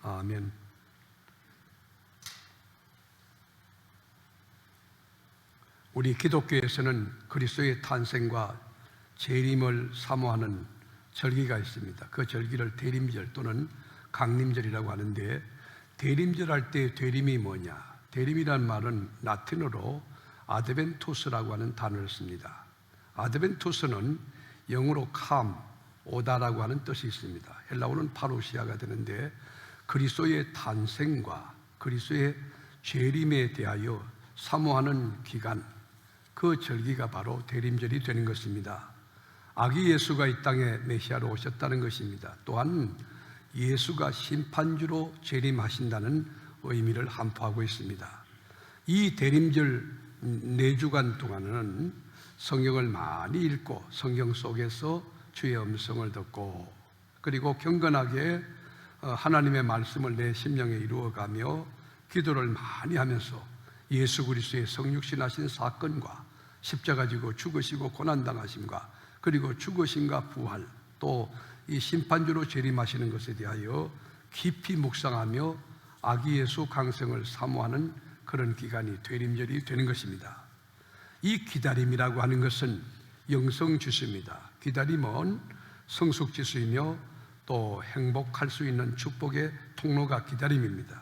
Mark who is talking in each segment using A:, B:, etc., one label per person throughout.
A: 아멘. 우리 기독교에서는 그리스도의 탄생과 재림을 사모하는 절기가 있습니다. 그 절기를 대림절 또는 강림절이라고 하는데, 대림절 할 때 대림이 뭐냐? 대림이란 말은 라틴어로 아드벤투스라고 하는 단어를 씁니다. 아드벤투스는 영어로 캄, 오다라고 하는 뜻이 있습니다. 헬라어는 파루시아가 되는데, 그리스도의 탄생과 그리스도의 재림에 대하여 사모하는 기간, 그 절기가 바로 대림절이 되는 것입니다. 아기 예수가 이 땅에 메시아로 오셨다는 것입니다. 또한 예수가 심판주로 재림하신다는 의미를 함포하고 있습니다. 이 대림절 4주간 동안은 성경을 많이 읽고 성경 속에서 주의 음성을 듣고, 그리고 경건하게 하나님의 말씀을 내 심령에 이루어가며 기도를 많이 하면서 예수 그리스도의 성육신하신 사건과 십자가 지고 죽으시고 고난당하심과 그리고 죽으심과 부활, 또 이 심판주로 재림하시는 것에 대하여 깊이 묵상하며 아기 예수 강성을 사모하는 그런 기간이 대림절이 되는 것입니다. 이 기다림이라고 하는 것은 영성지수입니다. 기다림은 성숙지수이며 또 행복할 수 있는 축복의 통로가 기다림입니다.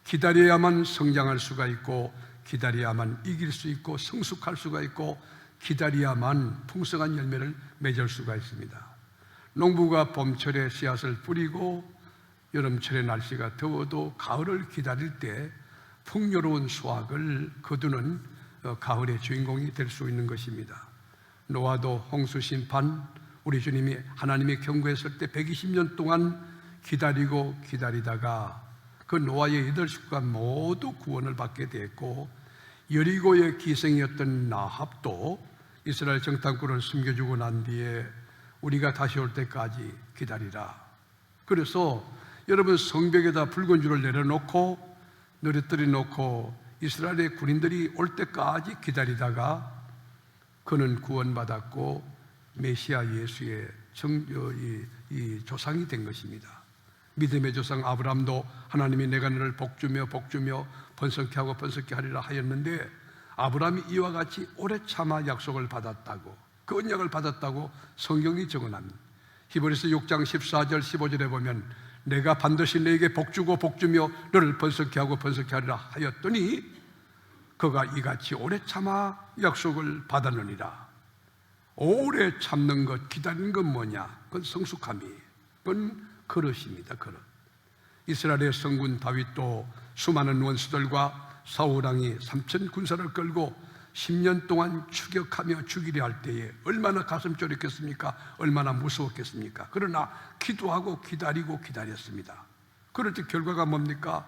A: 기다려야만 성장할 수가 있고, 기다려야만 이길 수 있고 성숙할 수가 있고, 기다려야만 풍성한 열매를 맺을 수가 있습니다. 농부가 봄철에 씨앗을 뿌리고 여름철에 날씨가 더워도 가을을 기다릴 때 풍요로운 수확을 거두는 가을의 주인공이 될 수 있는 것입니다. 노아도 홍수 심판, 우리 주님이 하나님의 경고했을 때 120년 동안 기다리고 기다리다가 그 노아의 8 식구가 모두 구원을 받게 됐고, 여리고의 기생이었던 나합도 이스라엘 정탐꾼을 숨겨주고 난 뒤에 우리가 다시 올 때까지 기다리라. 그래서 여러분, 성벽에다 붉은 줄을 내려놓고 너릿들이 놓고 이스라엘의 군인들이 올 때까지 기다리다가 그는 구원받았고 메시아 예수의 이 조상이 된 것입니다. 믿음의 조상 아브라함도 하나님이 내가 너를 복주며 번성케 하고 번성케 하리라 하였는데, 아브라함이 이와 같이 오래 참아 약속을 받았다고, 그 언약을 받았다고 성경이 증언합니다. 히브리서 6장 14절 15절에 보면 내가 반드시 너에게 복주고 복주며 너를 번성케 하고 번성케 하리라 하였더니 그가 이같이 오래 참아 약속을 받았느니라. 오래 참는 것, 기다리는 건 뭐냐? 그건 성숙함이에요. 그건 그릇입니다. 그릇. 이스라엘의 성군 다윗도 수많은 원수들과 사울왕이 3천 군사를 끌고 10년 동안 추격하며 죽이려 할 때에 얼마나 가슴 쫄였겠습니까? 얼마나 무서웠겠습니까? 그러나 기도하고 기다리고 기다렸습니다. 그럴 때 결과가 뭡니까?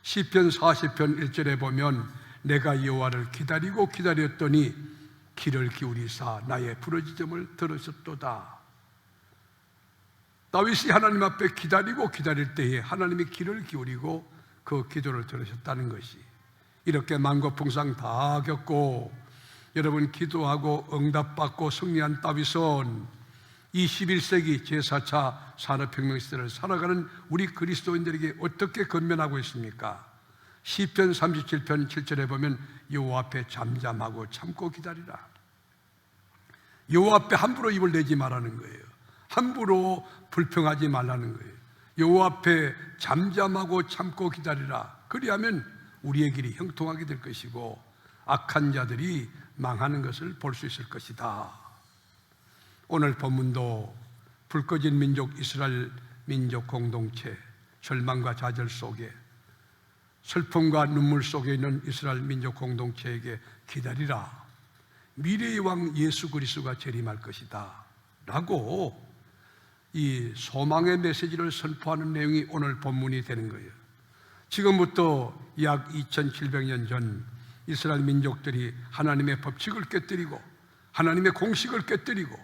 A: 시편 40편 1절에 보면 내가 여호와를 기다리고 기다렸더니 귀를 기울이사 나의 부르짖음을 들으셨도다. 다윗이 하나님 앞에 기다리고 기다릴 때에 하나님이 귀를 기울이고 그 기도를 들으셨다는 것이, 이렇게 만고풍상 다 겪고 여러분 기도하고 응답받고 승리한 다윗은 21세기 제4차 산업혁명 시대를 살아가는 우리 그리스도인들에게 어떻게 건면하고 있습니까? 시편 37편 7절에 보면 여호와 앞에 잠잠하고 참고 기다리라. 여호와 앞에 함부로 입을 내지 말라는 거예요. 함부로 불평하지 말라는 거예요. 여호와 앞에 잠잠하고 참고 기다리라. 그리하면 우리의 길이 형통하게 될 것이고 악한 자들이 망하는 것을 볼 수 있을 것이다. 오늘 본문도 불 꺼진 민족 이스라엘 민족 공동체, 절망과 좌절 속에 슬픔과 눈물 속에 있는 이스라엘 민족 공동체에게 기다리라. 미래의 왕 예수 그리스도가 재림할 것이다 라고 이 소망의 메시지를 선포하는 내용이 오늘 본문이 되는 거예요. 지금부터 약 2700년 전 이스라엘 민족들이 하나님의 법칙을 깨뜨리고 하나님의 공식을 깨뜨리고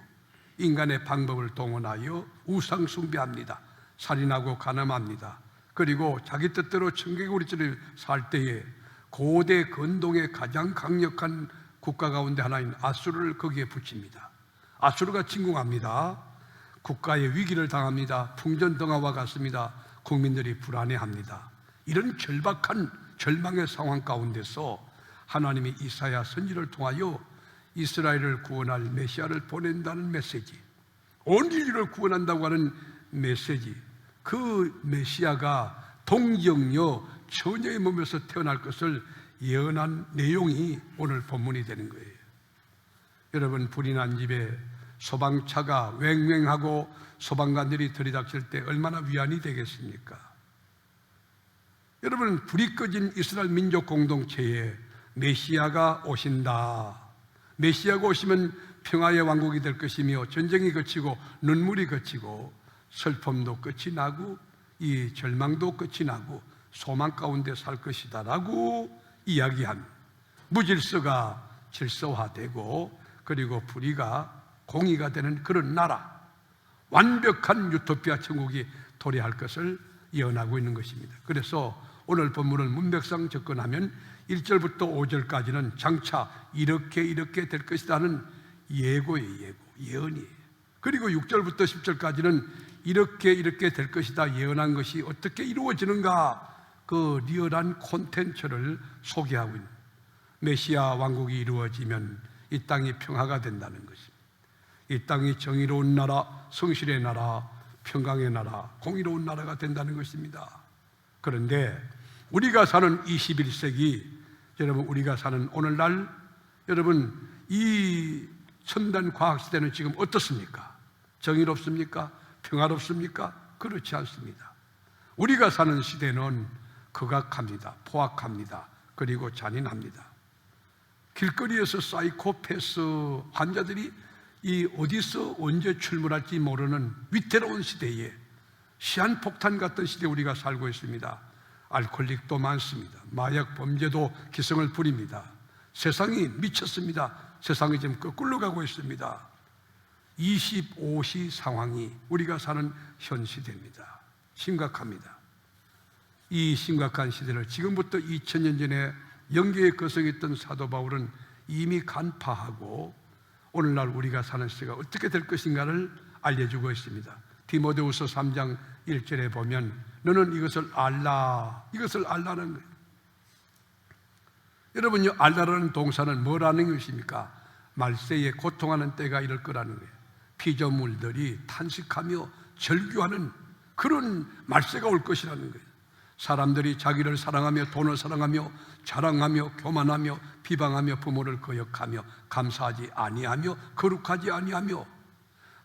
A: 인간의 방법을 동원하여 우상 숭배합니다. 살인하고 간음합니다. 그리고 자기 뜻대로 청개구리처럼 살 때에 고대 근동의 가장 강력한 국가 가운데 하나인 아수르를 거기에 붙입니다. 아수르가 침공합니다. 국가의 위기를 당합니다. 풍전등화와 같습니다. 국민들이 불안해합니다. 이런 절박한 절망의 상황 가운데서 하나님이 이사야 선지를 통하여 이스라엘을 구원할 메시아를 보낸다는 메시지, 온 인류를 구원한다고 하는 메시지, 그 메시아가 동정녀 처녀의 몸에서 태어날 것을 예언한 내용이 오늘 본문이 되는 거예요. 여러분, 불이 난 집에 소방차가 왱왱하고 소방관들이 들이닥칠 때 얼마나 위안이 되겠습니까? 여러분, 불이 꺼진 이스라엘 민족 공동체에 메시아가 오신다. 메시아가 오시면 평화의 왕국이 될 것이며 전쟁이 그치고 눈물이 그치고 슬픔도 끝이 나고 이 절망도 끝이 나고 소망 가운데 살 것이다 라고 이야기한, 무질서가 질서화되고 그리고 불의가 공의가 되는 그런 나라, 완벽한 유토피아 천국이 도래할 것을 예언하고 있는 것입니다. 그래서 오늘 본문을 문맥상 접근하면 1절부터 5절까지는 장차 이렇게 될 것이라는 예고예요. 예언이에요. 그리고 6절부터 10절까지는 이렇게 될 것이다 예언한 것이 어떻게 이루어지는가, 그 리얼한 콘텐츠를 소개하고 있는, 메시아 왕국이 이루어지면 이 땅이 평화가 된다는 것입니다. 이 땅이 정의로운 나라, 성실의 나라, 평강의 나라, 공의로운 나라가 된다는 것입니다. 그런데 우리가 사는 21세기, 여러분, 우리가 사는 오늘날, 여러분, 이 첨단 과학시대는 지금 어떻습니까? 정의롭습니까? 평화롭습니까? 그렇지 않습니다. 우리가 사는 시대는 극악합니다. 포악합니다. 그리고 잔인합니다. 길거리에서 사이코패스 환자들이 이 어디서 언제 출몰할지 모르는 위태로운 시대에, 시한폭탄 같은 시대에 우리가 살고 있습니다. 알코올릭도 많습니다. 마약 범죄도 기승을 부립니다. 세상이 미쳤습니다. 세상이 지금 거꾸로 가고 있습니다. 25시 상황이 우리가 사는 현 시대입니다. 심각합니다. 이 심각한 시대를 지금부터 2000년 전에 영계에 거성했던 사도 바울은 이미 간파하고 오늘날 우리가 사는 시대가 어떻게 될 것인가를 알려주고 있습니다. 디모데후서 3장 1절에 보면 너는 이것을 알라는 거예요. 여러분요, 알라라는 동사는 뭐라는 것입니까? 말세에 고통하는 때가 이럴 거라는 거예요. 피조물들이 탄식하며 절규하는 그런 말세가 올 것이라는 거예요. 사람들이 자기를 사랑하며 돈을 사랑하며 자랑하며 교만하며 비방하며 부모를 거역하며 감사하지 아니하며 거룩하지 아니하며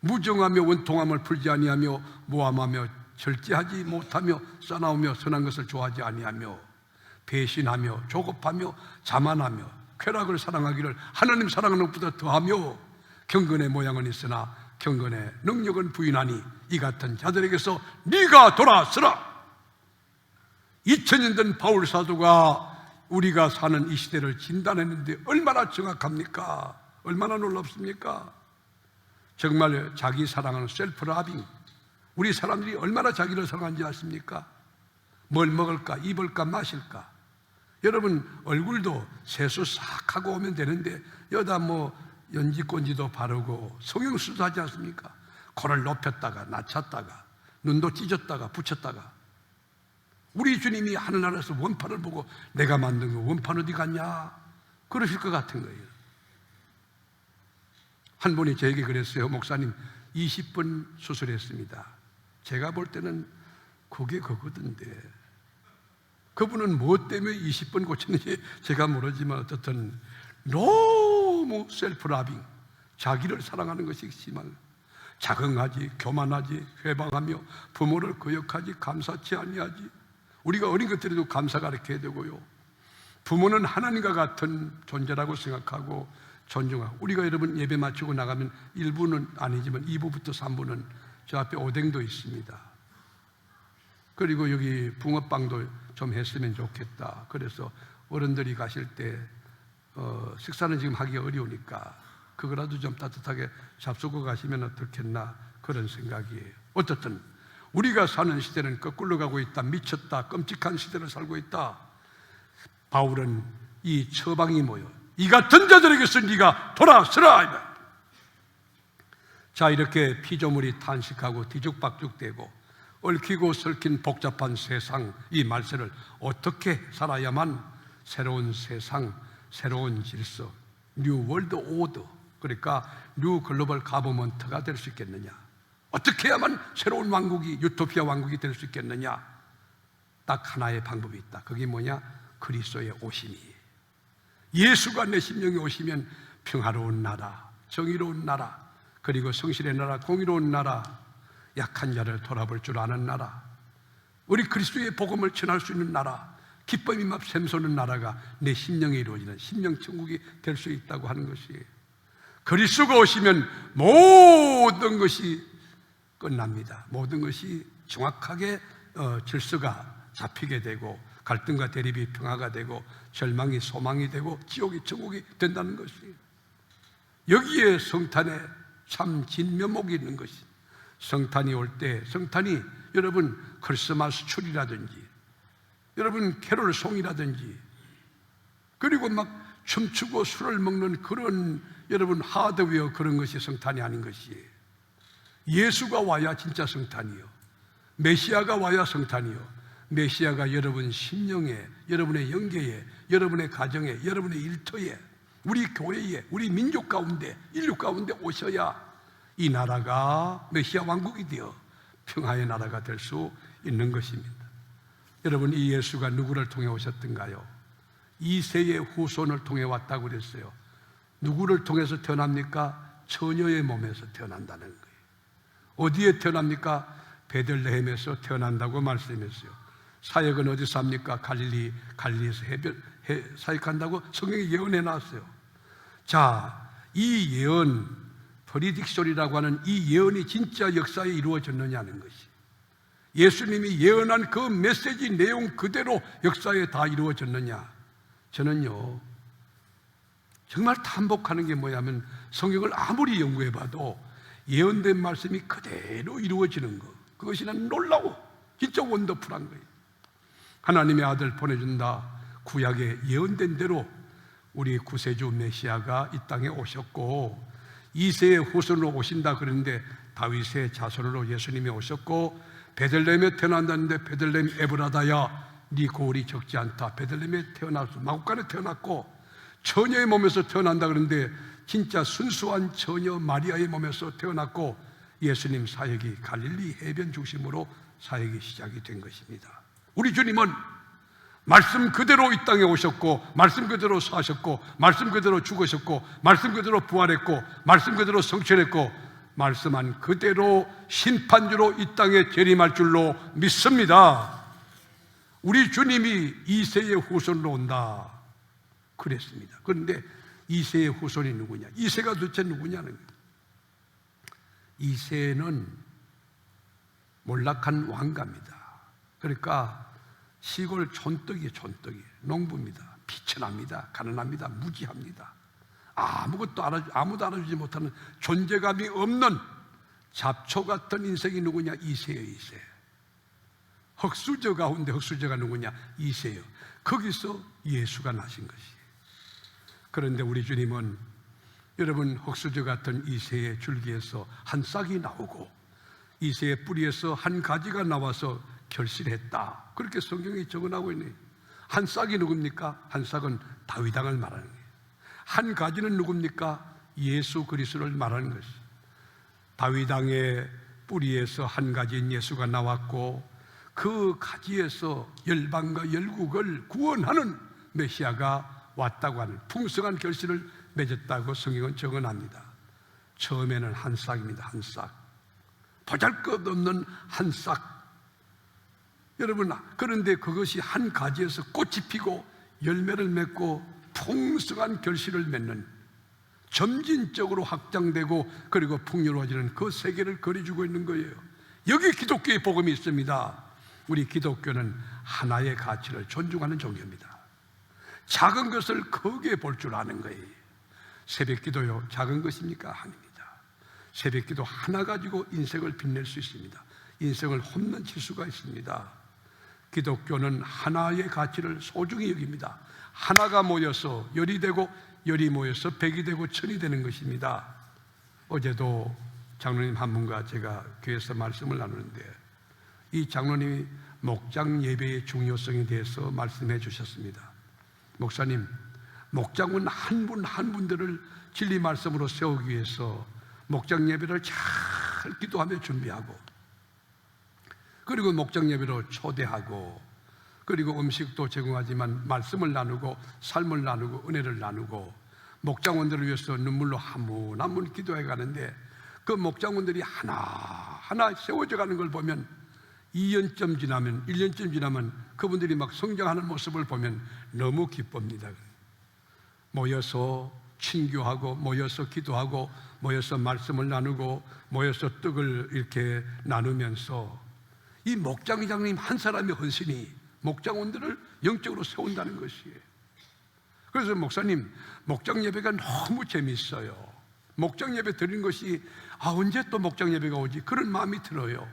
A: 무정하며 원통함을 풀지 아니하며 모함하며 절제하지 못하며 싸나우며 선한 것을 좋아하지 아니하며 배신하며 조급하며 자만하며 쾌락을 사랑하기를 하나님 사랑하는 것보다 더하며 경건의 모양은 있으나 경건의 능력은 부인하니 이 같은 자들에게서 네가 돌아서라. 2000년 된 바울 사도가 우리가 사는 이 시대를 진단했는데 얼마나 정확합니까? 얼마나 놀랍습니까? 정말 자기 사랑하는 셀프 라빙, 우리 사람들이 얼마나 자기를 사랑하는지 아십니까? 뭘 먹을까, 입을까, 마실까? 여러분, 얼굴도 세수 싹 하고 오면 되는데 여기다 뭐 연지꼰지도 바르고 성형수도 하지 않습니까? 코를 높였다가 낮췄다가 눈도 찢었다가 붙였다가. 우리 주님이 하늘나라에서 원판을 보고 내가 만든 거 원판 어디 갔냐? 그러실 것 같은 거예요. 한 분이 저에게 그랬어요. 목사님, 20분 수술했습니다. 제가 볼 때는 그게 그거던데. 그분은 무엇 때문에 20번 고쳤는지 제가 모르지만 어떻든 너무 셀프라빙, 자기를 사랑하는 것이 심한, 자긍하지, 교만하지, 회방하며 부모를 거역하지, 감사치 아니하지. 우리가 어린 것들에도 감사가 이렇게 해야 되고요. 부모는 하나님과 같은 존재라고 생각하고 존중하고. 우리가 여러분 예배 마치고 나가면 1부는 아니지만 2부부터 3부는 저 앞에 오뎅도 있습니다. 그리고 여기 붕어빵도 좀 했으면 좋겠다. 그래서 어른들이 가실 때 식사는 지금 하기 어려우니까 그거라도 좀 따뜻하게 잡수고 가시면 어떻겠나, 그런 생각이에요. 어떻든 우리가 사는 시대는 거꾸로 가고 있다. 미쳤다. 끔찍한 시대를 살고 있다. 바울은 이 처방이 뭐요? 이 같은 자들에게서 네가 돌아서라. 자, 이렇게 피조물이 탄식하고 뒤죽박죽되고 얽히고 설킨 복잡한 세상, 이 말세를 어떻게 살아야만 새로운 세상, 새로운 질서, 뉴 월드 오더, 그러니까 뉴 글로벌 가버먼트가 될 수 있겠느냐, 어떻게 해야만 새로운 왕국이, 유토피아 왕국이 될 수 있겠느냐. 딱 하나의 방법이 있다. 그게 뭐냐? 그리스도의 오심이. 예수가 내 심령에 오시면 평화로운 나라, 정의로운 나라, 그리고 성실의 나라, 공의로운 나라, 약한 자를 돌아볼 줄 아는 나라, 우리 그리스도의 복음을 전할 수 있는 나라, 기쁨이 막 샘솟는 나라가 내 심령에 이루어지는 심령천국이 될 수 있다고 하는 것이에요. 그리스도가 오시면 모든 것이 끝납니다. 모든 것이 정확하게 질서가 잡히게 되고, 갈등과 대립이 평화가 되고, 절망이 소망이 되고, 지옥이 천국이 된다는 것이에요. 여기에 성탄에 참 진면목이 있는 것이, 성탄이 올 때, 성탄이 여러분 크리스마스 추리라든지, 여러분 캐롤송이라든지, 그리고 막 춤추고 술을 먹는 그런 여러분 하드웨어, 그런 것이 성탄이 아닌 것이에요. 예수가 와야 진짜 성탄이요, 메시아가 와야 성탄이요. 메시아가 여러분 심령에, 여러분의 영계에, 여러분의 가정에, 여러분의 일터에, 우리 교회에, 우리 민족 가운데, 인류 가운데 오셔야 이 나라가 메시아 왕국이 되어 평화의 나라가 될 수 있는 것입니다. 여러분, 이 예수가 누구를 통해 오셨던가요? 이세의 후손을 통해 왔다고 그랬어요. 누구를 통해서 태어납니까? 처녀의 몸에서 태어난다는 거예요. 어디에 태어납니까? 베들레헴에서 태어난다고 말씀했어요. 사역은 어디서 합니까? 갈릴리에서 사역한다고 성경이 예언해 놨어요. 자, 이 예언, 프리딕션이라고 하는 이 예언이 진짜 역사에 이루어졌느냐는 것이, 예수님이 예언한 그 메시지 내용 그대로 역사에 다 이루어졌느냐. 저는요, 정말 탐복하는 게 뭐냐면, 성경을 아무리 연구해봐도 예언된 말씀이 그대로 이루어지는 것, 그것이 난 놀라워, 진짜 원더풀한 거예요. 하나님의 아들 보내준다, 구약에 예언된 대로 우리 구세주 메시아가 이 땅에 오셨고, 이세의 후손으로 오신다 그러는데 다윗의 자손으로 예수님이 오셨고, 베들레헴에 태어난다는데 베들레헴 에브라다야, 네 고을이 적지 않다. 베들레헴에 태어나서 마국간에 태어났고, 처녀의 몸에서 태어난다 그러는데 진짜 순수한 처녀 마리아의 몸에서 태어났고, 예수님 사역이 갈릴리 해변 중심으로 사역이 시작이 된 것입니다. 우리 주님은 말씀 그대로 이 땅에 오셨고, 말씀 그대로 사셨고, 말씀 그대로 죽으셨고, 말씀 그대로 부활했고, 말씀 그대로 성취했고, 말씀한 그대로 심판주로 이 땅에 재림할 줄로 믿습니다. 우리 주님이 이세의 후손으로 온다 그랬습니다. 그런데 이세의 후손이 누구냐? 이세가 도대체 누구냐는 거예요. 이세는 몰락한 왕가입니다. 그러니까 시골 촌떡이에요. 촌떡이 농부입니다. 비천합니다. 가난합니다. 무지합니다. 아무도 알아주지 못하는, 존재감이 없는 잡초 같은 인생이 누구냐? 이세예요. 이세. 흙수저 가운데 흙수저가 누구냐? 이세요. 거기서 예수가 나신 것이에요. 그런데 우리 주님은 여러분 흙수저 같은 이세의 줄기에서 한 싹이 나오고, 이세의 뿌리에서 한 가지가 나와서 결실했다, 그렇게 성경이 적어나오고 있네요. 한 싹이 누굽니까? 한 싹은 다윗왕을 말하는 거예요. 한 가지는 누굽니까? 예수 그리스도를 말하는 것이에요. 다윗왕의 뿌리에서 한 가지인 예수가 나왔고, 그 가지에서 열방과 열국을 구원하는 메시아가 왔다고 하는 풍성한 결실을 맺었다고 성경은 적어납니다. 처음에는 한 싹입니다. 한 싹, 보잘것없는 한 싹. 여러분, 그런데 그것이 한 가지에서 꽃이 피고 열매를 맺고 풍성한 결실을 맺는, 점진적으로 확장되고 그리고 풍요로워지는 그 세계를 그려주고 있는 거예요. 여기 기독교의 복음이 있습니다. 우리 기독교는 하나의 가치를 존중하는 종교입니다. 작은 것을 크게 볼 줄 아는 거예요. 새벽기도요, 작은 것입니까? 아닙니다. 새벽기도 하나 가지고 인생을 빛낼 수 있습니다. 인생을 홈런 칠 수가 있습니다. 기독교는 하나의 가치를 소중히 여깁니다. 하나가 모여서 열이 되고, 열이 모여서 백이 되고 천이 되는 것입니다. 어제도 장로님 한 분과 제가 교회에서 말씀을 나누는데, 이 장로님이 목장 예배의 중요성에 대해서 말씀해 주셨습니다. 목사님, 목장은 한 분 한 분들을 진리 말씀으로 세우기 위해서 목장 예배를 잘 기도하며 준비하고, 그리고 목장 예배로 초대하고, 그리고 음식도 제공하지만 말씀을 나누고 삶을 나누고 은혜를 나누고 목장원들을 위해서 눈물로 한 분 한 분 기도해 가는데, 그 목장원들이 하나하나 세워져 가는 걸 보면 2년쯤 지나면 1년쯤 지나면 그분들이 막 성장하는 모습을 보면 너무 기쁩니다. 모여서 친교하고, 모여서 기도하고, 모여서 말씀을 나누고, 모여서 떡을 이렇게 나누면서 이 목장장님 한 사람의 헌신이 목장원들을 영적으로 세운다는 것이에요. 그래서 목사님, 목장 예배가 너무 재밌어요. 목장 예배 드리는 것이 언제 또 목장 예배가 오지? 그런 마음이 들어요.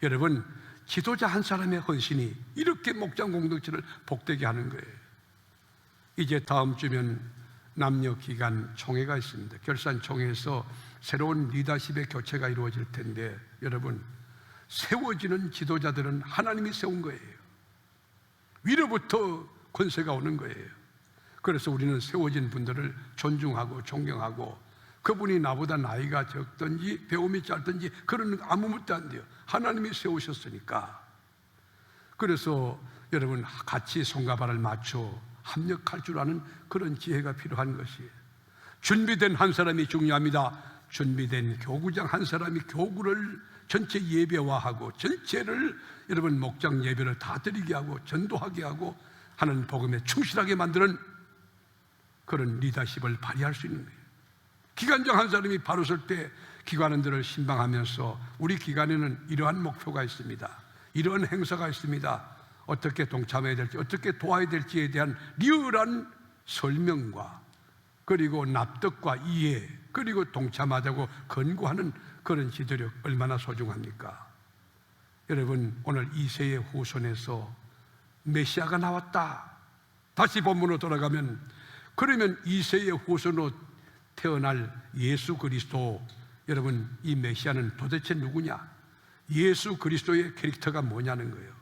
A: 여러분, 지도자 한 사람의 헌신이 이렇게 목장 공동체를 복되게 하는 거예요. 이제 다음 주면 남녀 기간 총회가 있습니다. 결산 총회에서 새로운 리더십의 교체가 이루어질 텐데, 여러분, 세워지는 지도자들은 하나님이 세운 거예요. 위로부터 권세가 오는 거예요. 그래서 우리는 세워진 분들을 존중하고 존경하고, 그분이 나보다 나이가 적든지 배움이 짧든지 그런 아무 묻도 안 돼요. 하나님이 세우셨으니까. 그래서 여러분, 같이 손과 발을 맞춰 합력할 줄 아는 그런 지혜가 필요한 것이에요. 준비된 한 사람이 중요합니다. 준비된 교구장 한 사람이 교구를 전체 예배화하고 전체를 여러분 목장 예배를 다 드리게 하고 전도하게 하고 하는 복음에 충실하게 만드는 그런 리더십을 발휘할 수 있는 거예요. 기관장 한 사람이 바로 설 때 기관원들을 신방하면서 우리 기관에는 이러한 목표가 있습니다. 이러한 행사가 있습니다. 어떻게 동참해야 될지, 어떻게 도와야 될지에 대한 리얼한 설명과 그리고 납득과 이해, 그리고 동참하자고 권고하는 그런 지도력 얼마나 소중합니까? 여러분, 오늘 이새의 후손에서 메시아가 나왔다. 다시 본문으로 돌아가면, 그러면 이새의 후손으로 태어날 예수 그리스도, 여러분, 이 메시아는 도대체 누구냐? 예수 그리스도의 캐릭터가 뭐냐는 거예요.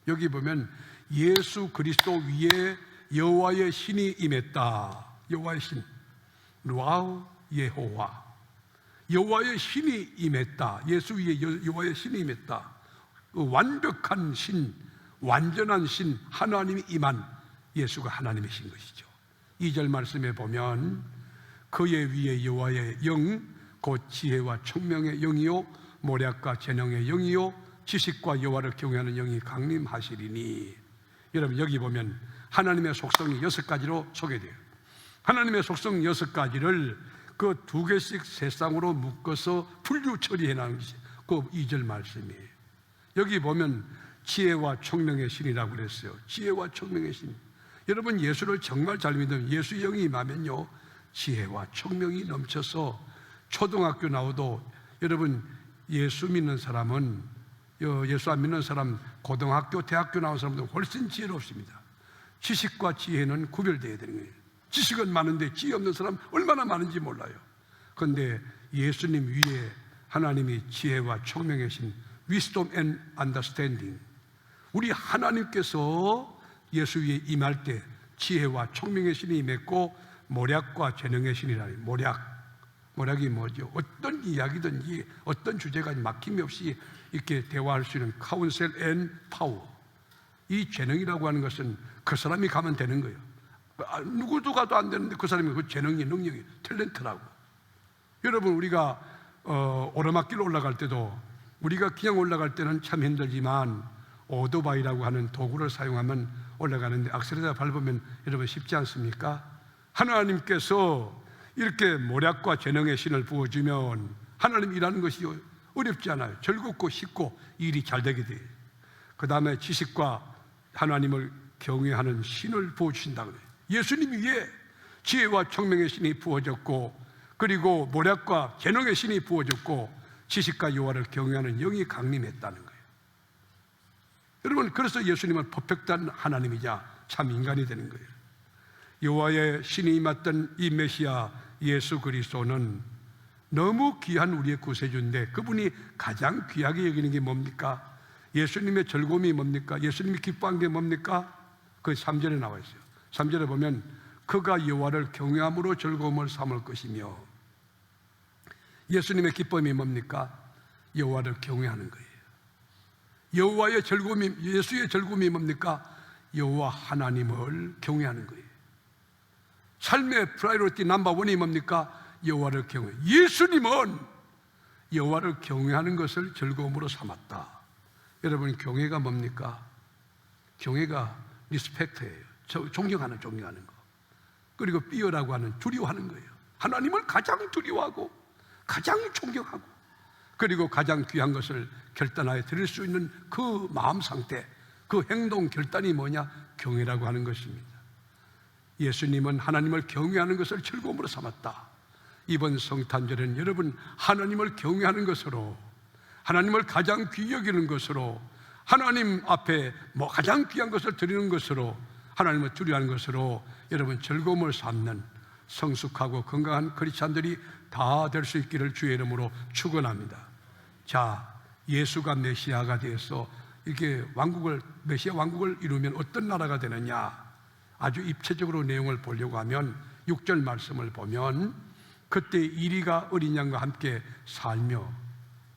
A: 여기 보면 예수 그리스도 위에 여호와의 신이 임했다. 여호와의 신, 루아우 예호와, 여호와의 신이 임했다. 예수 위에 여호와의 신이 임했다. 완벽한 신, 완전한 신, 하나님이 임한 예수가 하나님이신 것이죠. 2절 말씀에 보면 그의 위에 여호와의 영, 곧 지혜와 총명의 영이요 모략과 재능의 영이요 지식과 여호와를 경외하는 영이 강림하시리니. 여러분, 여기 보면 하나님의 속성이 6가지로 소개돼요. 하나님의 속성 6가지를 그 2개씩 세 쌍으로 묶어서 분류 처리해 나가는 것이 그 2절 말씀이에요. 여기 보면 지혜와 총명의 신이라고 그랬어요. 지혜와 총명의 신. 여러분, 예수를 정말 잘 믿으면, 예수 영이 임하면요 지혜와 총명이 넘쳐서 초등학교 나와도, 여러분, 예수 믿는 사람은, 예수 안 믿는 사람, 고등학교, 대학교 나온 사람도 훨씬 지혜롭습니다. 지식과 지혜는 구별되어야 되는 거예요. 지식은 많은데 지혜 없는 사람 얼마나 많은지 몰라요. 그런데 예수님 위에 하나님이 지혜와 총명의 신, Wisdom and Understanding, 우리 하나님께서 예수 위에 임할 때 지혜와 총명의 신이 임했고, 모략과 재능의 신이라니. 모략이 뭐죠? 어떤 이야기든지 어떤 주제가 막힘이 없이 이렇게 대화할 수 있는 Counsel and Power. 이 재능이라고 하는 것은 그 사람이 가면 되는 거예요. 누구도 가도 안 되는데 그 사람이 그 재능이, 능력이, 탤런트라고. 여러분, 우리가 오르막길 올라갈 때도, 우리가 그냥 올라갈 때는 참 힘들지만 오토바이라고 하는 도구를 사용하면 올라가는데 악셀레터 밟으면 여러분 쉽지 않습니까? 하나님께서 이렇게 모략과 재능의 신을 부어주면 하나님 일하는 것이 어렵지 않아요. 즐겁고 쉽고 일이 잘 되게 돼요. 그 다음에 지식과 하나님을 경외하는 신을 부어주신다고 해요. 예수님 위에 지혜와 총명의 신이 부어졌고, 그리고 모략과 재능의 신이 부어졌고, 지식과 여호와를 경외하는 영이 강림했다는 거예요. 여러분, 그래서 예수님은 퍼펙트한 하나님이자 참 인간이 되는 거예요. 여호와의 신이 임했던 이 메시아 예수 그리스도는 너무 귀한 우리의 구세주인데, 그분이 가장 귀하게 여기는 게 뭡니까? 예수님의 즐거움이 뭡니까? 예수님이 기뻐한 게 뭡니까? 그 3절에 나와 있어요. 3절에 보면 그가 여호와를 경외함으로 즐거움을 삼을 것이며, 예수님의 기쁨이 뭡니까? 여호와를 경외하는 거예요. 여호와의 즐거움이, 예수의 즐거움이 뭡니까? 여호와 하나님을 경외하는 거예요. 삶의 프라이어리티 넘버원이 뭡니까? 여호와를 경외. 예수님은 여호와를 경외하는 것을 즐거움으로 삼았다. 여러분, 경외가 뭡니까? 경외가 리스펙트예요. 존경하는 거. 그리고 피어라고 하는, 두려워하는 거예요. 하나님을 가장 두려워하고 가장 존경하고, 그리고 가장 귀한 것을 결단하여 드릴 수 있는 그 마음 상태, 그 행동 결단이 뭐냐? 경외라고 하는 것입니다. 예수님은 하나님을 경외하는 것을 즐거움으로 삼았다. 이번 성탄절에는 여러분, 하나님을 경외하는 것으로, 하나님을 가장 귀히 여기는 것으로, 하나님 앞에 가장 귀한 것을 드리는 것으로, 하나님을 두려워하는 것으로 여러분 즐거움을 삼는 성숙하고 건강한 크리스찬들이 다 될 수 있기를 주의 이름으로 축원합니다. 자, 예수가 메시아가 되어서 이렇게 메시아 왕국을 이루면 어떤 나라가 되느냐? 아주 입체적으로 내용을 보려고 하면 6절 말씀을 보면, 그때 이리가 어린 양과 함께 살며,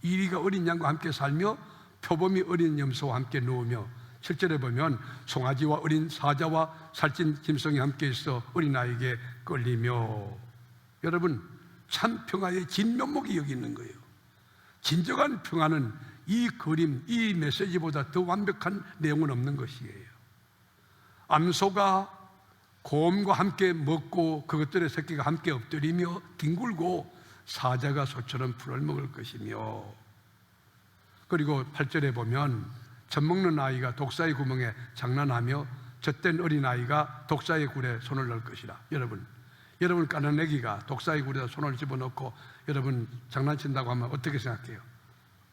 A: 이리가 어린 양과 함께 살며 표범이 어린 염소와 함께 누우며, 7절에 보면 송아지와 어린 사자와 살찐 짐승이 함께 있어 어린아이에게 끌리며. 여러분, 참 평화의 진면목이 여기 있는 거예요. 진정한 평화는 이 그림, 이 메시지보다 더 완벽한 내용은 없는 것이에요. 암소가 곰과 함께 먹고 그것들의 새끼가 함께 엎드리며 뒹굴고, 사자가 소처럼 풀을 먹을 것이며, 그리고 8절에 보면 젖먹는 아이가 독사의 구멍에 장난하며 젖된 어린아이가 독사의 굴에 손을 넣을 것이라. 여러분 까는 애기가 독사의 굴에다 손을 집어넣고 여러분 장난친다고 하면 어떻게 생각해요?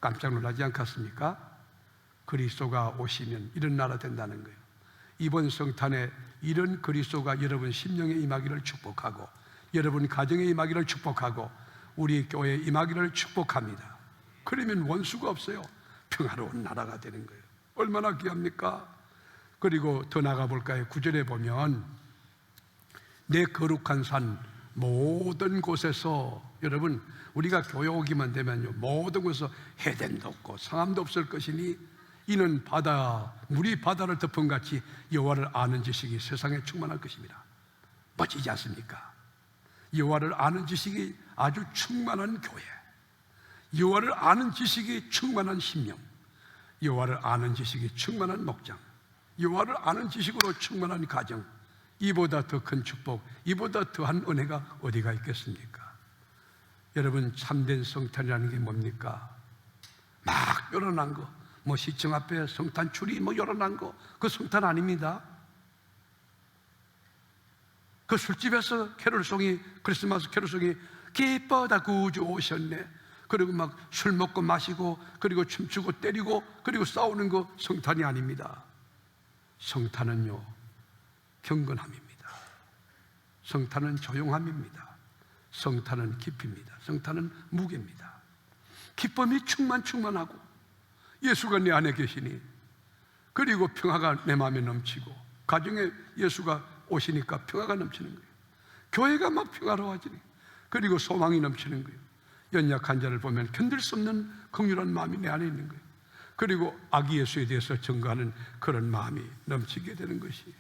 A: 깜짝 놀라지 않겠습니까? 그리스도가 오시면 이런 나라 된다는 거예요. 이번 성탄에 이런 그리스도가 여러분 심령에 임하기를 축복하고, 여러분 가정에 임하기를 축복하고, 우리 교회에 임하기를 축복합니다. 그러면 원수가 없어요. 평화로운 나라가 되는 거예요. 얼마나 귀합니까? 그리고 더 나가 볼까요? 9절에 보면 내 거룩한 산 모든 곳에서, 여러분 우리가 교회 오기만 되면요, 모든 곳에서 해됨도 없고 상함도 없을 것이니 이는 물이 바다를 덮은 같이 여호와를 아는 지식이 세상에 충만할 것입니다. 멋지지 않습니까? 여호와를 아는 지식이 아주 충만한 교회, 여호와를 아는 지식이 충만한 심령, 여호와를 아는 지식이 충만한 목장, 여호와를 아는 지식으로 충만한 가정, 이보다 더 큰 축복, 이보다 더한 은혜가 어디가 있겠습니까? 여러분, 참된 성탄이라는 게 뭡니까? 막 열어난 거, 시청 앞에 성탄 줄이 열어난 거, 그 성탄 아닙니다. 그 술집에서 캐롤송이, 크리스마스 캐롤송이 기뻐다 구주 오셨네, 그리고 막 술 먹고 마시고 그리고 춤추고 때리고 그리고 싸우는 거 성탄이 아닙니다. 성탄은요, 경건함입니다. 성탄은 조용함입니다. 성탄은 깊이입니다. 성탄은 무게입니다. 기쁨이 충만하고 예수가 내 안에 계시니, 그리고 평화가 내 마음에 넘치고, 가정에 예수가 오시니까 평화가 넘치는 거예요. 교회가 막 평화로워지니, 그리고 소망이 넘치는 거예요. 연약한 자를 보면 견딜 수 없는 긍휼한 마음이 내 안에 있는 거예요. 그리고 아기 예수에 대해서 증거하는 그런 마음이 넘치게 되는 것이에요.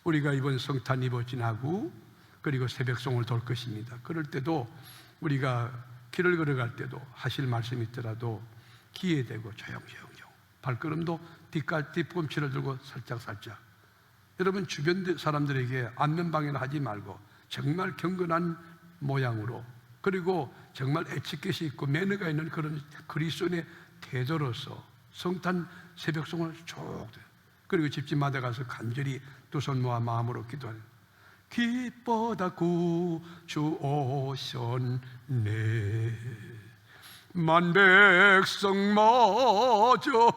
A: 우리가 이번 성탄 이브 지나고 그리고 새벽송을 돌 것입니다. 그럴 때도 우리가 길을 걸어갈 때도 하실 말씀이 있더라도 귀에 대고 조용조용, 발걸음도 뒤꿈치를 들고 살짝, 여러분 주변 사람들에게 안면방해는 하지 말고 정말 경건한 모양으로, 그리고 정말 에티켓이 있고 매너가 있는 그런 그리스도인의 태도로서 성탄 새벽송을 쭉, 그리고 집집마다 가서 간절히 두 손 모아 마음으로 기도하는, 기뻐다 구주 오셨네, 만백성 맞으러,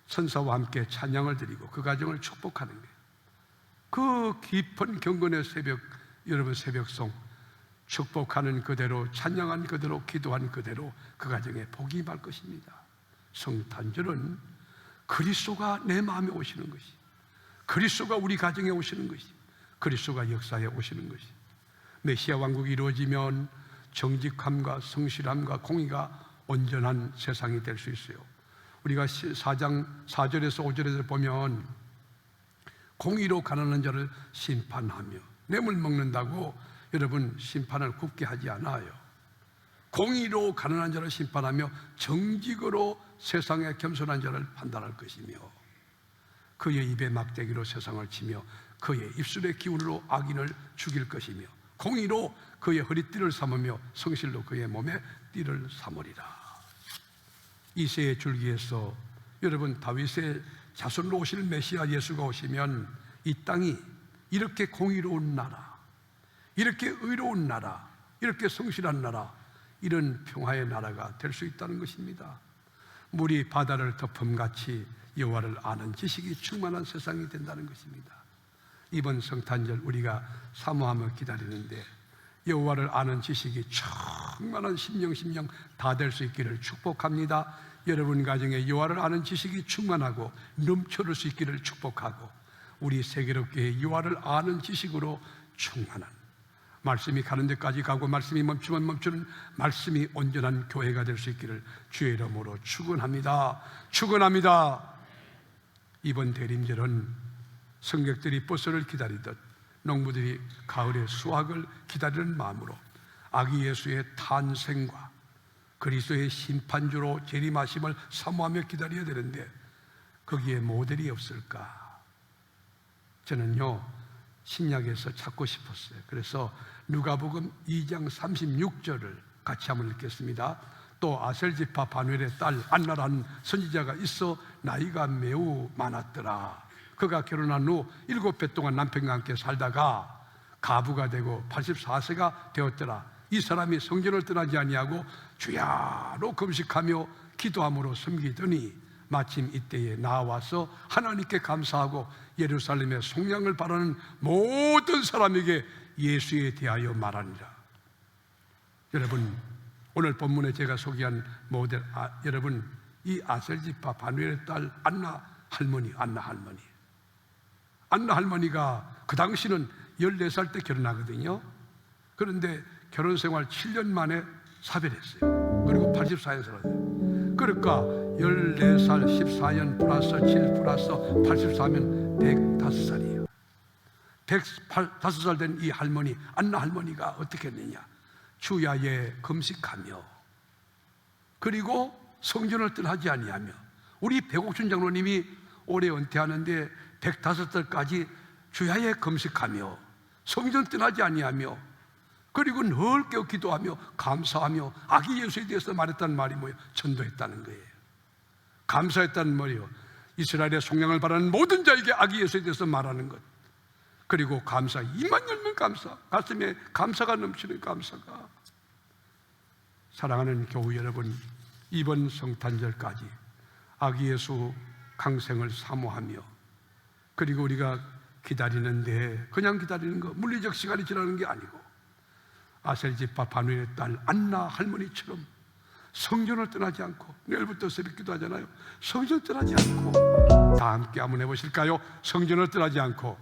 A: 천사와 함께 찬양을 드리고 그 가정을 축복하는 거예요. 그 깊은 경건의 새벽, 여러분 새벽송, 축복하는 그대로, 찬양한 그대로, 기도한 그대로 그 가정에 복이 임할 것입니다. 성탄절은 그리스도가 내 마음에 오시는 것이, 그리스도가 우리 가정에 오시는 것이, 그리스도가 역사에 오시는 것이, 메시아 왕국이 이루어지면 정직함과 성실함과 공의가 온전한 세상이 될 수 있어요. 우리가 4장 4절에서 5절에서 보면 공의로 가난한 자를 심판하며, 뇌물 먹는다고 여러분 심판을 굽게 하지 않아요. 공의로 가난한 자를 심판하며 정직으로 세상의 겸손한 자를 판단할 것이며, 그의 입에 막대기로 세상을 치며 그의 입술의 기운으로 악인을 죽일 것이며, 공의로 그의 허리띠를 삼으며 성실로 그의 몸에 띠를 삼으리라. 이새의 줄기에서 여러분 다윗의 자손으로 오실 메시아 예수가 오시면 이 땅이 이렇게 공의로운 나라, 이렇게 의로운 나라, 이렇게 성실한 나라, 이런 평화의 나라가 될 수 있다는 것입니다. 물이 바다를 덮음같이 여호와를 아는 지식이 충만한 세상이 된다는 것입니다. 이번 성탄절 우리가 사모하며 기다리는데 여호와를 아는 지식이 충만한 심령 다 될 수 있기를 축복합니다. 여러분 가정에 여호와를 아는 지식이 충만하고 넘쳐날 수 있기를 축복하고, 우리 세계롭게 여호와를 아는 지식으로 충만한, 말씀이 가는 데까지 가고 말씀이 멈추면 멈추는 말씀이 온전한 교회가 될 수 있기를 주의 이름으로 축원합니다. 축원합니다. 이번 대림절은 성객들이 버스를 기다리듯 농부들이 가을의 수확을 기다리는 마음으로 아기 예수의 탄생과 그리스도의 심판주로 재림하심을 사모하며 기다려야 되는데 거기에 모델이 없을까? 저는요 신약에서 찾고 싶었어요. 그래서 누가복음 2장 36절을 같이 한번 읽겠습니다. 또 아셀지파 바누엘의 딸 안나라는 선지자가 있어 나이가 매우 많았더라. 그가 결혼한 후 7배 동안 남편과 함께 살다가 가부가 되고 84세가 되었더라. 이 사람이 성전을 떠나지 아니하고 주야로 금식하며 기도함으로 섬기더니 마침 이때에 나와서 하나님께 감사하고 예루살렘의 속량을 바라는 모든 사람에게 예수에 대하여 말하니라. 여러분 오늘 본문에 제가 소개한 모델, 여러분 이 아셀지파 바누엘의 딸 안나 할머니가 그 당시는 14살 때 결혼하거든요. 그런데 결혼 생활 7년 만에 사별했어요. 그리고 84년 살았어요. 그러니까 14살 14년 플러스 7 플러스 84면 105살이에요 105살 된 이 할머니, 안나 할머니가 어떻게 했느냐, 주야에 금식하며 그리고 성전을 떠나지 아니하며, 우리 백옥춘 장로님이 올해 은퇴하는데 105살까지 주야에 금식하며 성전 떠나지 아니하며 그리고 늘 깨어 기도하며 감사하며 아기 예수에 대해서 말했다는 말이 뭐예요? 전도했다는 거예요. 감사했다는 말이요. 이스라엘의 속량을 바라는 모든 자에게 아기 예수에 대해서 말하는 것. 그리고 감사, 입만 열면 감사, 가슴에 감사가 넘치는 감사가. 사랑하는 교우 여러분, 이번 성탄절까지 아기 예수 강생을 사모하며 그리고 우리가 기다리는데 그냥 기다리는 거, 물리적 시간이 지나는 게 아니고 아셀지파 바누엘의 딸 안나 할머니처럼 성전을 떠나지 않고, 내일부터 새벽 기도하잖아요. 성전 떠나지 않고 다 함께 한번 해보실까요? 성전을 떠나지 않고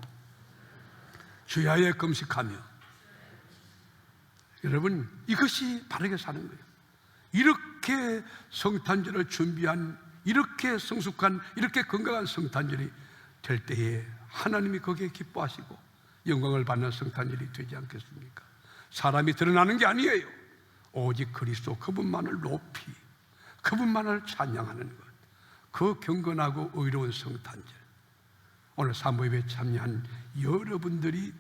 A: 주야에 금식하며. 여러분 이것이 바르게 사는 거예요. 이렇게 성탄절을 준비한, 이렇게 성숙한, 이렇게 건강한 성탄절이 될 때에 하나님이 거기에 기뻐하시고 영광을 받는 성탄절이 되지 않겠습니까? 사람이 드러나는 게 아니에요. 오직 그리스도, 그분만을 높이, 그분만을 찬양하는 것, 그 경건하고 의로운 성탄절, 오늘 사모예배에 참여한 여러분들이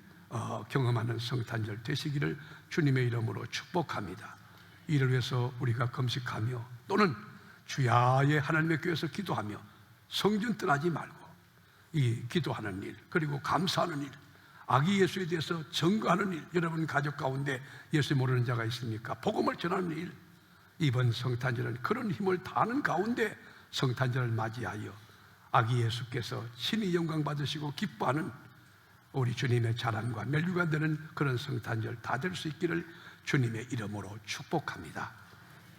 A: 경험하는 성탄절 되시기를 주님의 이름으로 축복합니다. 이를 위해서 우리가 금식하며 또는 주야에 하나님의 교회에서 기도하며 성전 떠나지 말고 이 기도하는 일, 그리고 감사하는 일, 아기 예수에 대해서 증거하는 일. 여러분 가족 가운데 예수 모르는 자가 있습니까? 복음을 전하는 일. 이번 성탄절은 그런 힘을 다하는 가운데 성탄절을 맞이하여 아기 예수께서 신이 영광 받으시고 기뻐하는 우리 주님의 자랑과 멸류관 되는 그런 성탄절 다 될 수 있기를 주님의 이름으로 축복합니다.